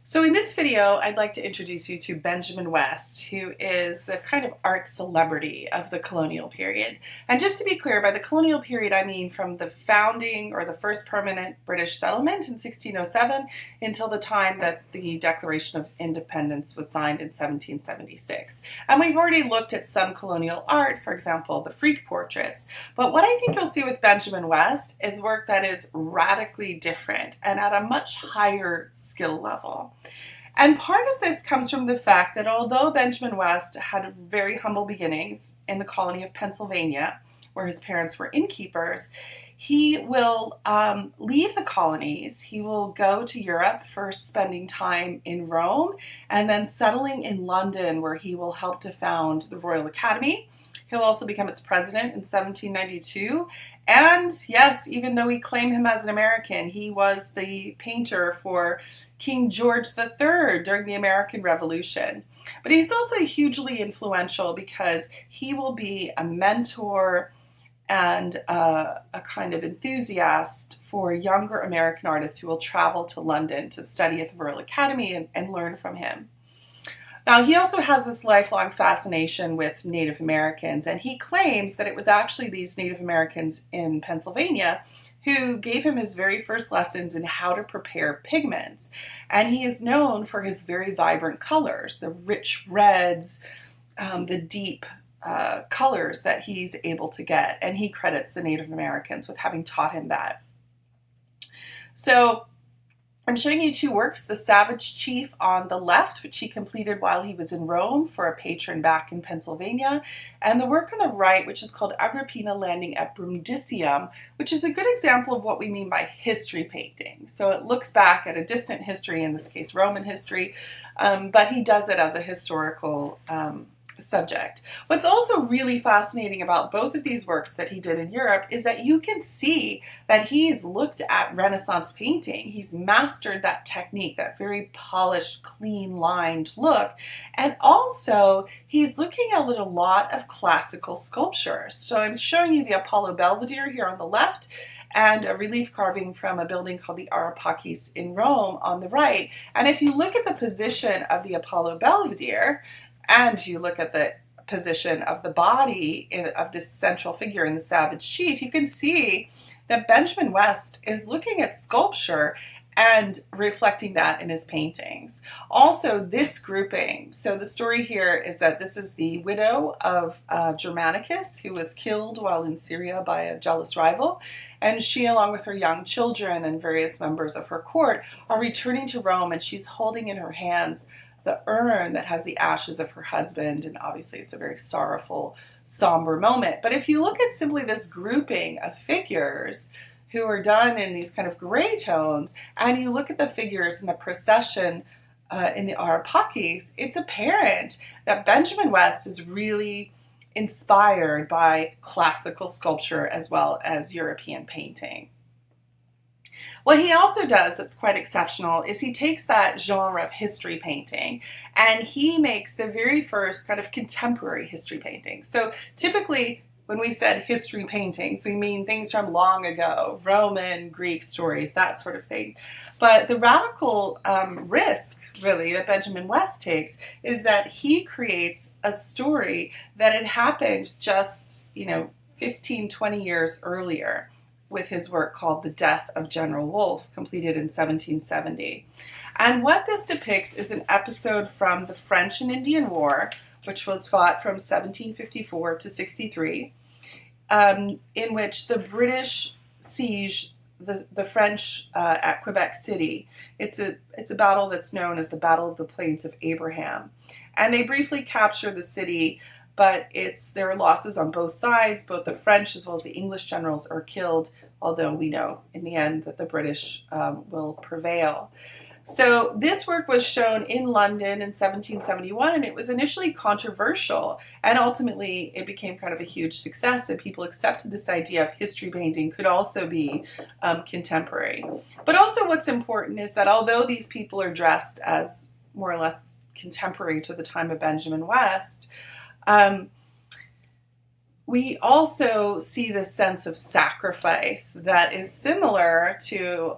So in this video, I'd like to introduce you to Benjamin West, who is a kind of art celebrity of the colonial period. And just to be clear, by the colonial period, I mean from the founding or the first permanent British settlement in 1607 until the time that the Declaration of Independence was signed in 1776. And we've already looked at some colonial art, for example, the freak portraits. But what I think you'll see with Benjamin West is work that is radically different and at a much higher skill level. And part of this comes from the fact that although Benjamin West had very humble beginnings in the colony of Pennsylvania, where his parents were innkeepers, he will leave the colonies. He will go to Europe, first spending time in Rome, and then settling in London, where he will help to found the Royal Academy. He'll also become its president in 1792. And yes, even though we claim him as an American, he was the painter for King George III during the American Revolution. But he's also hugely influential because he will be a mentor and a kind of enthusiast for younger American artists who will travel to London to study at the Royal Academy and learn from him. Now, he also has this lifelong fascination with Native Americans, and he claims that it was actually these Native Americans in Pennsylvania who gave him his very first lessons in how to prepare pigments. And he is known for his very vibrant colors, the rich reds, the deep colors that he's able to get. And he credits the Native Americans with having taught him that. So I'm showing you two works, The Savage Chief on the left, which he completed while he was in Rome for a patron back in Pennsylvania, and the work on the right, which is called Agrippina Landing at Brundisium, which is a good example of what we mean by history painting. So it looks back at a distant history, in this case Roman history, but he does it as a historical subject. What's also really fascinating about both of these works that he did in Europe is that you can see that he's looked at Renaissance painting. He's mastered that technique, that very polished, clean lined look. And also he's looking at a lot of classical sculpture. So I'm showing you the Apollo Belvedere here on the left and a relief carving from a building called the Arapakis in Rome on the right. And if you look at the position of the Apollo Belvedere, and you look at the position of the body of this central figure in the Savage Chief, you can see that Benjamin West is looking at sculpture and reflecting that in his paintings. Also, this grouping. So the story here is that this is the widow of Germanicus, who was killed while in Syria by a jealous rival. And she, along with her young children and various members of her court, are returning to Rome, and she's holding in her hands the urn that has the ashes of her husband, and obviously it's a very sorrowful, somber moment. But if you look at simply this grouping of figures who are done in these kind of gray tones, and you look at the figures in the procession in the Arapakis, it's apparent that Benjamin West is really inspired by classical sculpture as well as European painting. What he also does that's quite exceptional is he takes that genre of history painting and he makes the very first kind of contemporary history painting. So typically when we said history paintings, we mean things from long ago, Roman, Greek stories, that sort of thing. But the radical risk, really, that Benjamin West takes is that he creates a story that had happened just, 15, 20 years earlier, with his work called The Death of General Wolfe, completed in 1770. And what this depicts is an episode from the French and Indian War, which was fought from 1754 to 63, in which the British siege the French at Quebec City. It's a battle that's known as the Battle of the Plains of Abraham. And they briefly capture the city, but there are losses on both sides. Both the French as well as the English generals are killed, although we know in the end that the British will prevail. So this work was shown in London in 1771, and it was initially controversial, and ultimately it became kind of a huge success, and people accepted this idea of history painting could also be contemporary. But also what's important is that although these people are dressed as more or less contemporary to the time of Benjamin West, We also see this sense of sacrifice that is similar to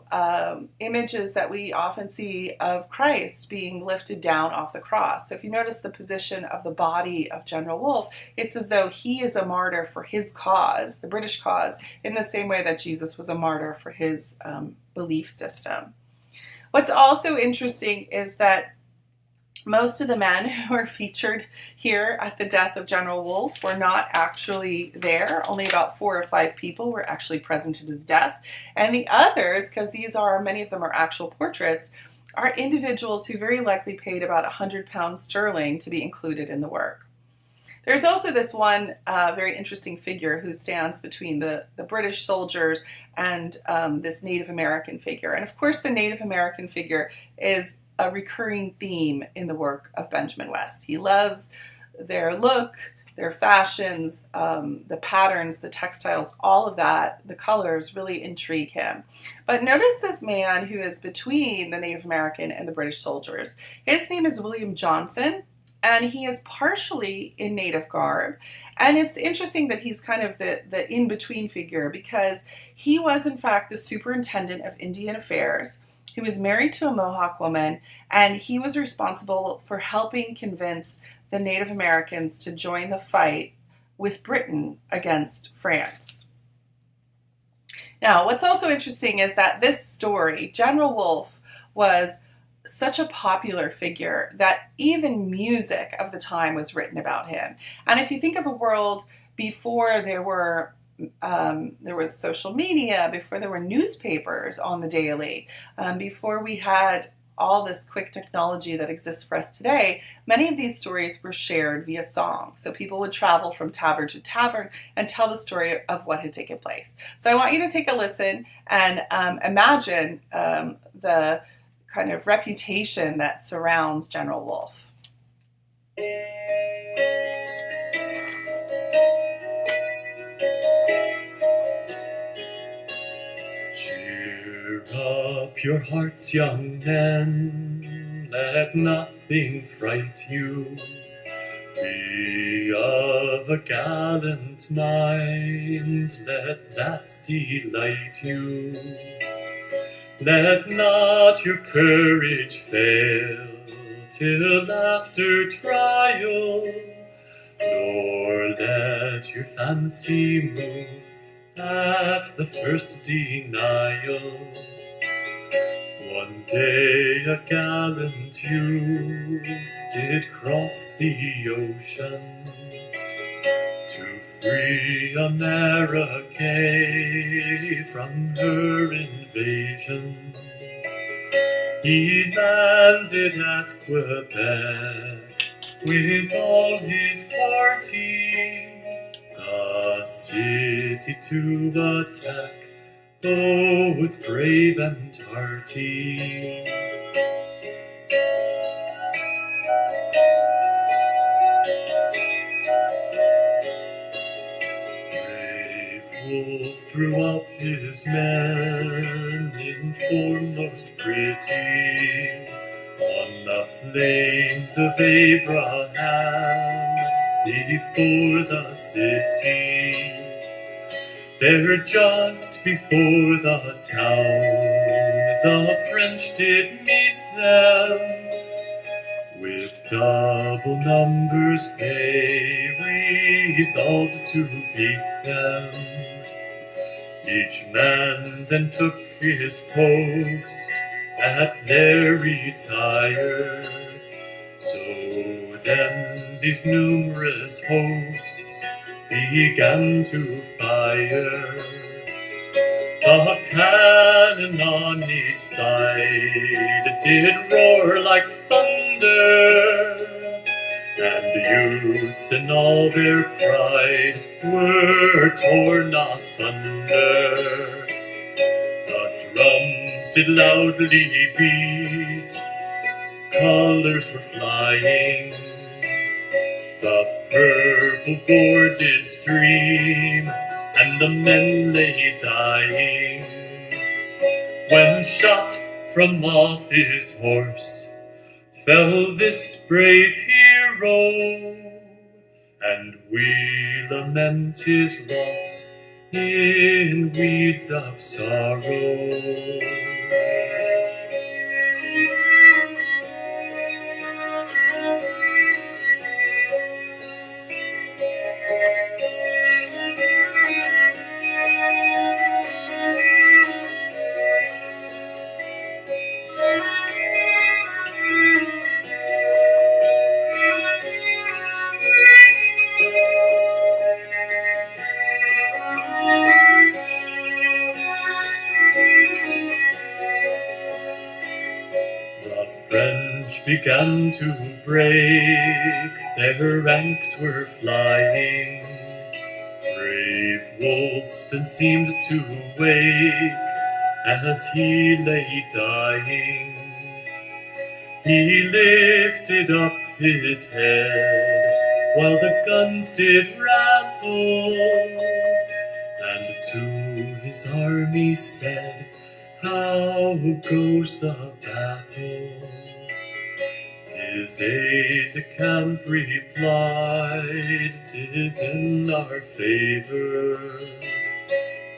images that we often see of Christ being lifted down off the cross. So if you notice the position of the body of General Wolfe, it's as though he is a martyr for his cause, the British cause, in the same way that Jesus was a martyr for his belief system. What's also interesting is that most of the men who are featured here at the death of General Wolfe were not actually there. Only about 4 or 5 people were actually present at his death. And the others, because many of them are actual portraits, are individuals who very likely paid about £100 sterling to be included in the work. There's also this one very interesting figure who stands between the British soldiers and this Native American figure. And of course, the Native American figure is a recurring theme in the work of Benjamin West. He loves their look, their fashions, the patterns, the textiles, all of that, the colors really intrigue him. But notice this man who is between the Native American and the British soldiers. His name is William Johnson, and he is partially in native garb. And it's interesting that he's kind of the in-between figure, because he was in fact the superintendent of Indian Affairs. He was married to a Mohawk woman, and he was responsible for helping convince the Native Americans to join the fight with Britain against France. Now, what's also interesting is that this story, General Wolfe, was such a popular figure that even music of the time was written about him. And if you think of a world before there was social media, before there were newspapers on the daily, before we had all this quick technology that exists for us today, many of these stories were shared via song. So people would travel from tavern to tavern and tell the story of what had taken place. So I want you to take a listen and imagine the kind of reputation that surrounds General Wolfe. Cheer up your hearts, young men, let nothing fright you. Be of a gallant mind, let that delight you. Let not your courage fail till after trial, nor let your fancy move at the first denial. One day a gallant youth did cross the ocean to free America from her invasion. He landed at Quebec with all his party, a city to attack, both brave and hearty. Wolfe threw up his men in foremost pretty on the plains of Abraham before the city. There just before the town the French did meet them. With double numbers they resolved to beat them. Each man then took his post at their retire. So then these numerous hosts began to fire. The cannon on each side did roar like thunder, and youths in all their pride were torn asunder. The drums did loudly beat, colors were flying, the purple gore did stream, and the men lay dying. When shot from off his horse fell this brave hero, and we lament his loss in weeds of sorrow. The French began to break, their ranks were flying. Brave Wolfe then seemed to wake as he lay dying. He lifted up his head while the guns did rattle, and to his army said, "How goes the battle?" His aide-de-camp replied, "'Tis in our favor.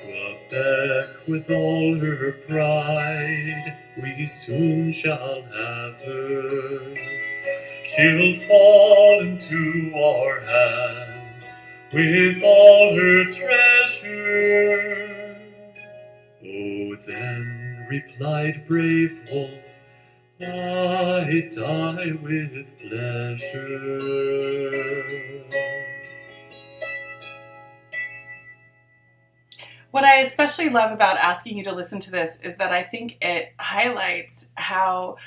Quebec with all her pride, we soon shall have her. She'll fall into our hands with all her treasure." "Oh, then," replied brave Wolfe, "I die with pleasure." What I especially love about asking you to listen to this is that I think it highlights how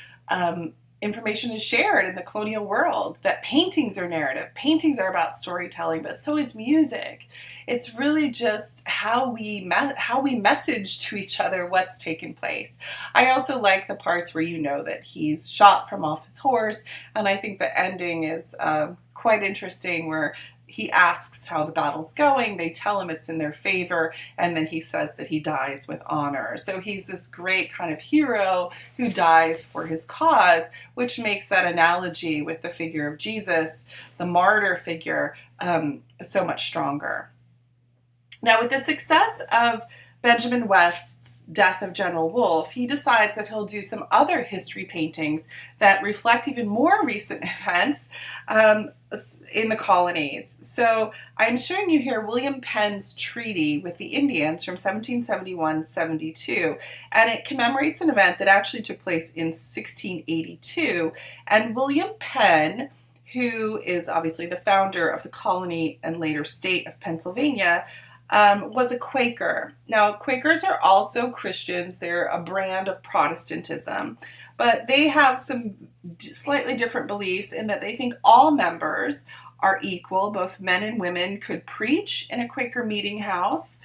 information is shared in the colonial world, that paintings are narrative. Paintings are about storytelling, but so is music. It's really just how we message to each other what's taken place. I also like the parts where you know that he's shot from off his horse, and I think the ending is quite interesting, where he asks how the battle's going. They tell him it's in their favor, and then he says that he dies with honor. So he's this great kind of hero who dies for his cause, which makes that analogy with the figure of Jesus, the martyr figure, so much stronger. Now, with the success of Benjamin West's Death of General Wolfe, he decides that he'll do some other history paintings that reflect even more recent events in the colonies. So I'm showing you here William Penn's treaty with the Indians from 1771-72, and it commemorates an event that actually took place in 1682. And William Penn, who is obviously the founder of the colony and later state of Pennsylvania, was a Quaker. Now, Quakers are also Christians. They're a brand of Protestantism, but they have some slightly different beliefs in that they think all members are equal. Both men and women could preach in a Quaker meeting house.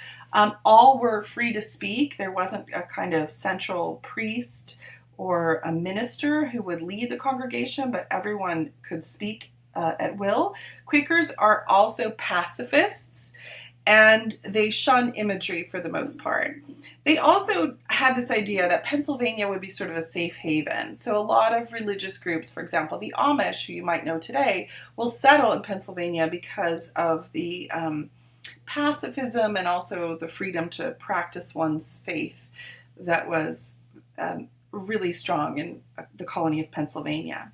All were free to speak. There wasn't a kind of central priest or a minister who would lead the congregation, but everyone could speak at will. Quakers are also pacifists, and they shun imagery for the most part. They also had this idea that Pennsylvania would be sort of a safe haven. So a lot of religious groups, for example, the Amish, who you might know today, will settle in Pennsylvania because of the pacifism and also the freedom to practice one's faith that was really strong in the colony of Pennsylvania.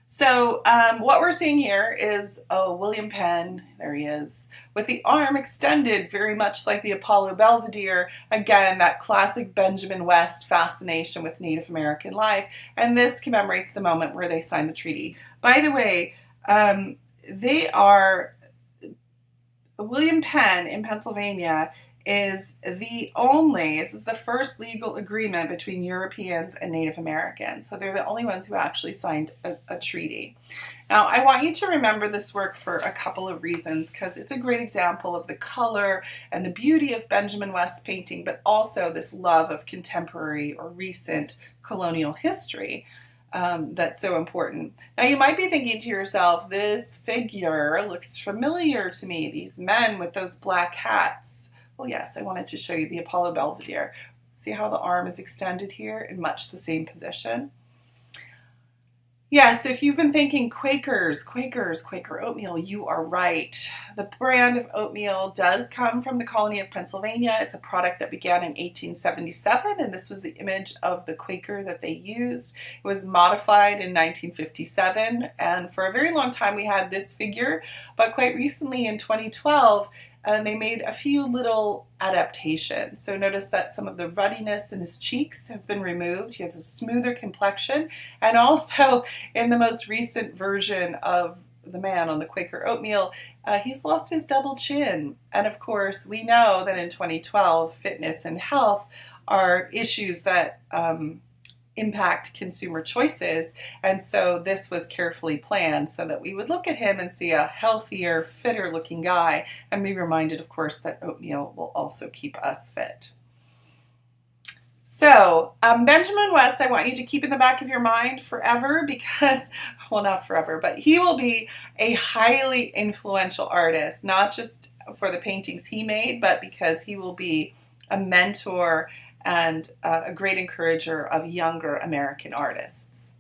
So what we're seeing here is William Penn, there he is, with the arm extended, very much like the Apollo Belvedere. Again, that classic Benjamin West fascination with Native American life. And this commemorates the moment where they signed the treaty. By the way, William Penn in Pennsylvania is this is the first legal agreement between Europeans and Native Americans. So they're the only ones who actually signed a treaty. Now, I want you to remember this work for a couple of reasons, because it's a great example of the color and the beauty of Benjamin West's painting, but also this love of contemporary or recent colonial history that's so important. Now, you might be thinking to yourself, this figure looks familiar to me, these men with those black hats. Well, yes, I wanted to show you the Apollo Belvedere. See how the arm is extended here in much the same position? Yes, if you've been thinking Quaker oatmeal, you are right. The brand of oatmeal does come from the colony of Pennsylvania. It's a product that began in 1877, and this was the image of the Quaker that they used. It was modified in 1957, and for a very long time we had this figure, but quite recently in 2012, and they made a few little adaptations. So notice that some of the ruddiness in his cheeks has been removed. He has a smoother complexion, and also in the most recent version of the man on the Quaker oatmeal, he's lost his double chin. And of course, we know that in 2012, fitness and health are issues that impact consumer choices. And so this was carefully planned so that we would look at him and see a healthier, fitter looking guy, and be reminded, of course, that oatmeal will also keep us fit. So, Benjamin West, I want you to keep in the back of your mind forever because, well, not forever, but he will be a highly influential artist, not just for the paintings he made, but because he will be a mentor and a great encourager of younger American artists.